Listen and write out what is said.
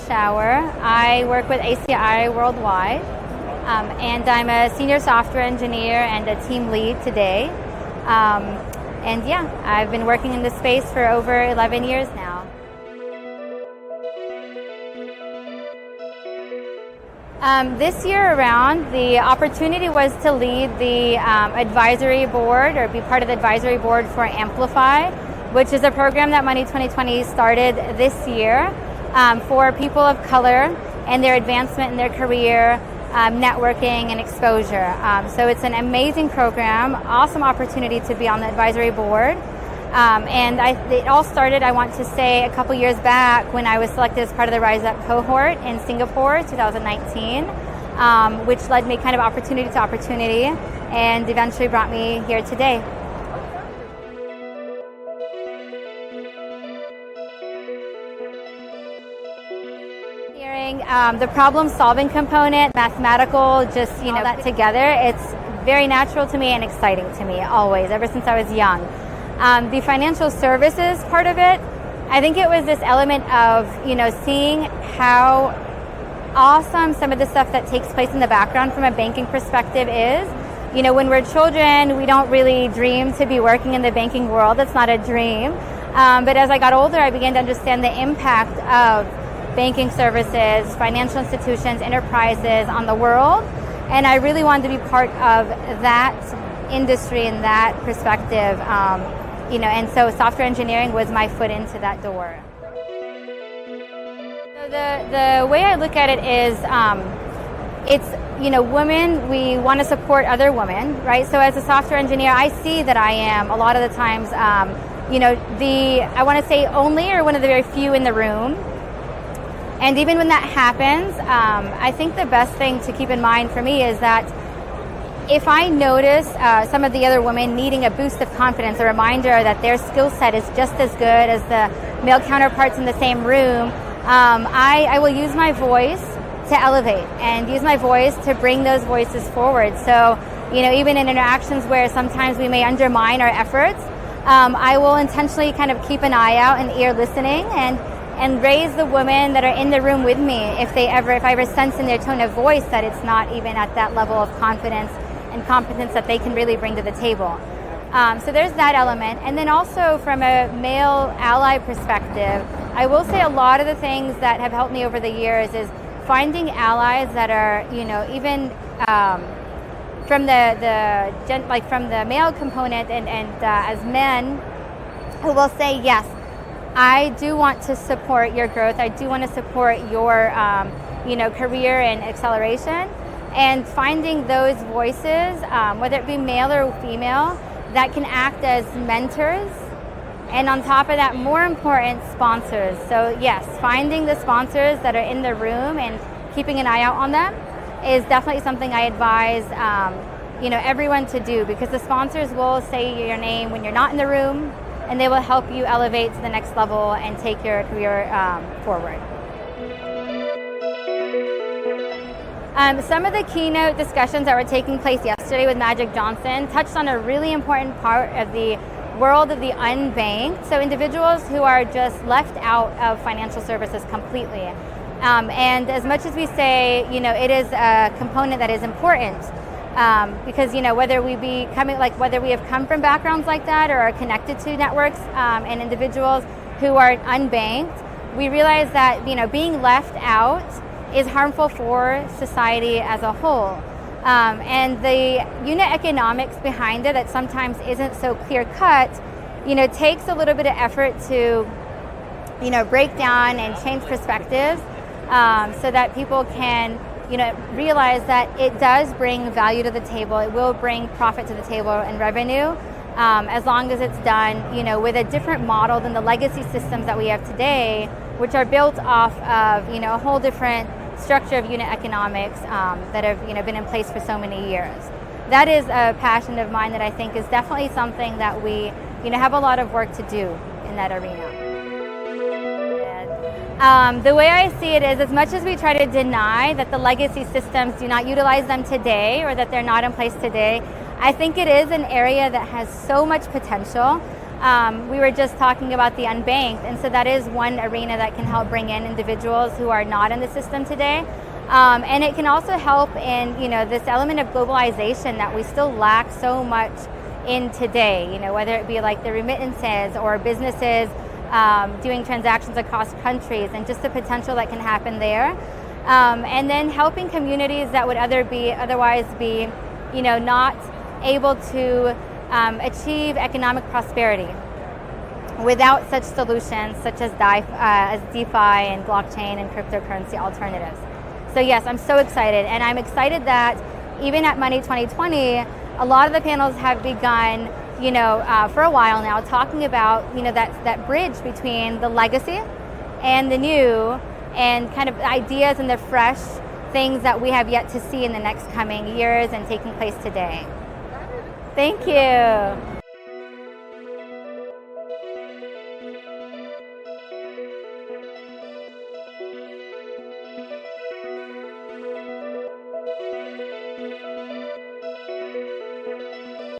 Shawar. I work with ACI worldwide, and I'm a senior software engineer and a team lead today. And yeah, I've been working in this space for over 11 years now. This year around, the opportunity was to lead the advisory board or be part of the advisory board for Amplify, which is a program that Money 2020 started this year for people of color and their advancement in their career, networking and exposure. So it's an amazing program, awesome opportunity to be on the advisory board. It all started, I want to say, a couple years back when I was selected as part of the Rise Up cohort in Singapore, 2019, which led me kind of opportunity to opportunity and eventually brought me here today. The problem-solving component, mathematical, just that together, it's very natural to me and exciting to me always, ever since I was young. The financial services part of it, I think it was this element of seeing how awesome some of the stuff that takes place in the background from a banking perspective is. When we're children, we don't really dream to be working in the banking world. That's not a dream. But as I got older, I began to understand the impact of banking services, financial institutions, enterprises on the world. And I really wanted to be part of that industry and that perspective. And so software engineering was my foot into that door. So the way I look at it is, it's, women, we want to support other women, right? So as a software engineer, I see that I am, a lot of the times, I want to say only or one of the very few in the room. And even when that happens, I think the best thing to keep in mind for me is that if I notice some of the other women needing a boost of confidence, a reminder that their skill set is just as good as the male counterparts in the same room, I will use my voice to elevate and use my voice to bring those voices forward. So, even in interactions where sometimes we may undermine our efforts, I will intentionally kind of keep an eye out and ear listening and raise the women that are in the room with me if I ever sense in their tone of voice that it's not even at that level of confidence and competence that they can really bring to the table. So there's that element. And then also from a male ally perspective, I will say a lot of the things that have helped me over the years is finding allies that are, even from the male component and as men who will say, yes, I do want to support your growth. I do want to support your, career and acceleration. And finding those voices, whether it be male or female, that can act as mentors. And on top of that, more important, sponsors. So yes, finding the sponsors that are in the room and keeping an eye out on them is definitely something I advise, everyone to do, because the sponsors will say your name when you're not in the room, and they will help you elevate to the next level and take your career forward. Some of the keynote discussions that were taking place yesterday with Magic Johnson touched on a really important part of the world of the unbanked, so individuals who are just left out of financial services completely. And as much as we say, it is a component that is important, because whether we have come from backgrounds like that or are connected to networks and individuals who are unbanked, we realize that being left out is harmful for society as a whole. And the unit economics behind it that sometimes isn't so clear cut, takes a little bit of effort to, break down and change perspectives so that people can, realize that it does bring value to the table. It will bring profit to the table and revenue, as long as it's done, with a different model than the legacy systems that we have today, which are built off of, a whole different structure of unit economics that have, been in place for so many years. That is a passion of mine that I think is definitely something that we, have a lot of work to do in that arena. The way I see it is, as much as we try to deny that the legacy systems do not utilize them today or that they're not in place today, I think it is an area that has so much potential. we were just talking about the unbanked, and so that is one arena that can help bring in individuals who are not in the system today. And it can also help in, this element of globalization that we still lack so much in today, whether it be like the remittances or businesses doing transactions across countries, and just the potential that can happen there. And then helping communities that would otherwise be, not able to achieve economic prosperity without such solutions such as DeFi and blockchain and cryptocurrency alternatives. So yes, I'm so excited, and I'm excited that even at Money 2020, a lot of the panels have begun, for a while now, talking about, that bridge between the legacy and the new, and kind of ideas and the fresh things that we have yet to see in the next coming years and taking place today. Thank you.